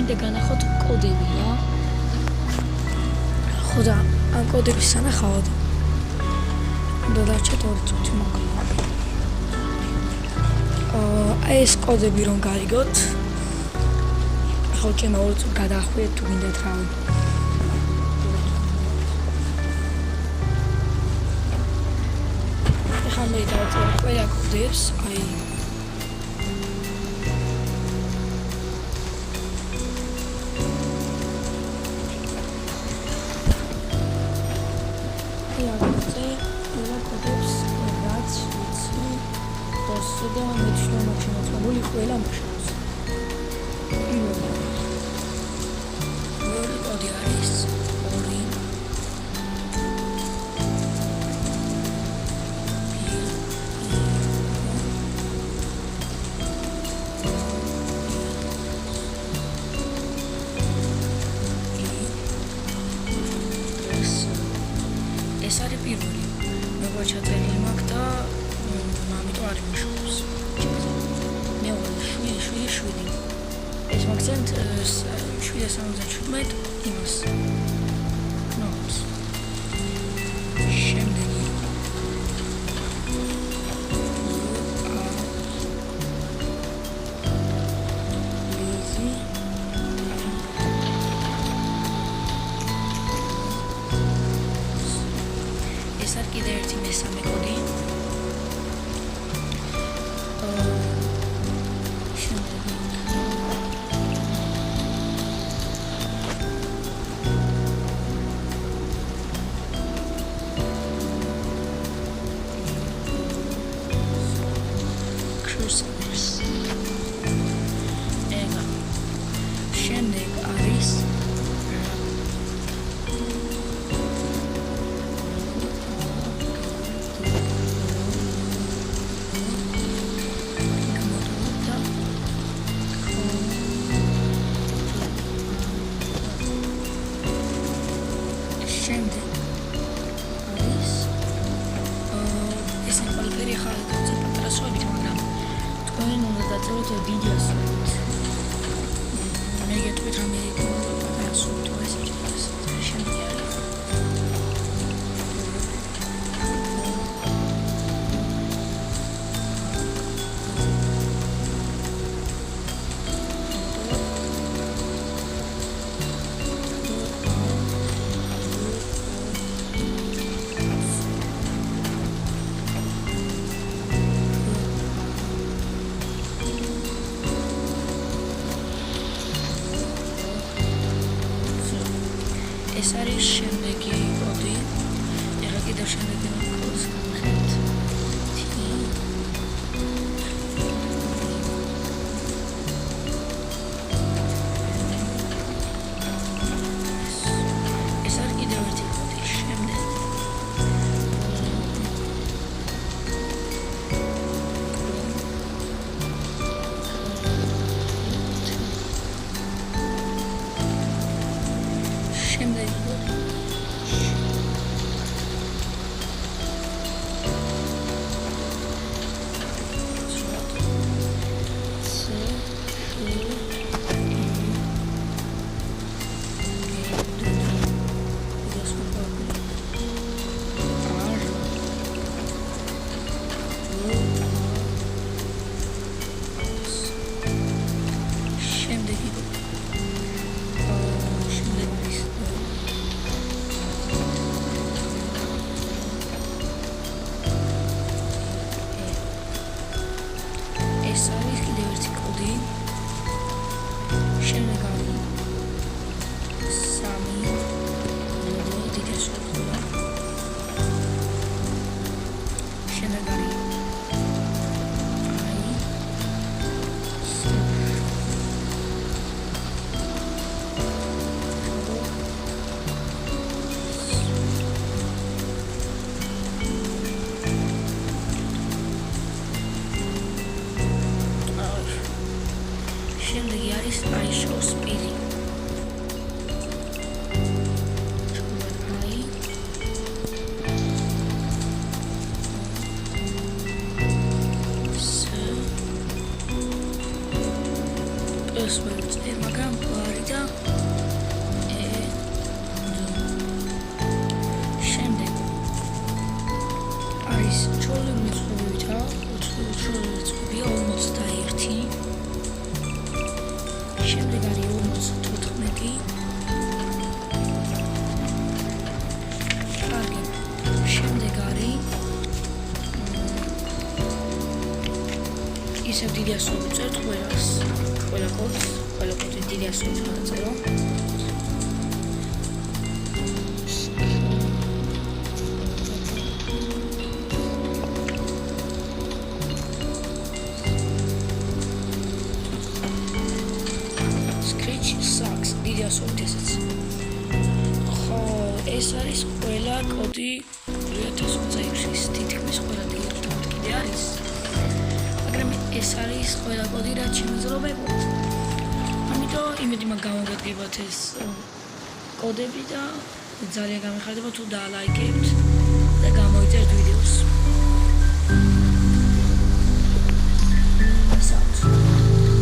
შემდეგ განახოთ კოდები რა. ხო და ამ კოდების სანახავად უნდა დარჩეთ 2 წუთი მაგალითად. ეს კოდები რომ გაიგოთ, ხო ჩემო 2 წუთი გადაახვიეთ თუ გინდათ რავი. ეხლა მე დავწერე ყველა კოდებს, აი და მეჩვენა მოწმული ყველა მუშაობს. ორი კოდი არის 2 ეს არის პირველი. როგორ ჩაწერილი მაქვს და ამიტომ არ იმუშავებს. ეს მაგზენთ 777 იმას. ნოც. შემდეგი. ეს არის კიდე ერთი მესამე კოდი. შემდეგ არის ეს ყველაფერი ხარ დავწერთ პატარა სვებით, მაგრამ თქვენ უნდა დაწეროთ დიდი ასოებით. მე გეტყვით რამე პატარა სვით ეს შემდეგი არის. ეს არის შემდეგი კოდი. ეხლა კიდევ შემდეგი კოდს გავხსნით. ეს არის კიდევ ერთი კოდი. შემდეგი. შემდეგი არის ISO speed. ეს ვერწე, მაგრამ არის და შემდეგ არის ჩოლი მეცხოვითა, ჩოლი მეცხოვია 41. შემდეგ არის 54. კარგი. შემდეგ არის ისევ დიდი ასოები წერთ ყველა კოდს დიდი ასოები გადაწერო. Scratch sucks დიდი ასოებით ესეც. ხო, ეს არის ყველა კოდი 2026-ის თითქმის ყველა დიალექტად კიდე არის. მაგრამ ეს არის ყველა კოდი რაც შემიძლია ვეყოთ. ამიტომ იმედი მაგ გამოგადგებათ ეს კოდები და ძალიან გამიხარდება თუ დალაიქებთ და გამოიწერთ ვიდეოს.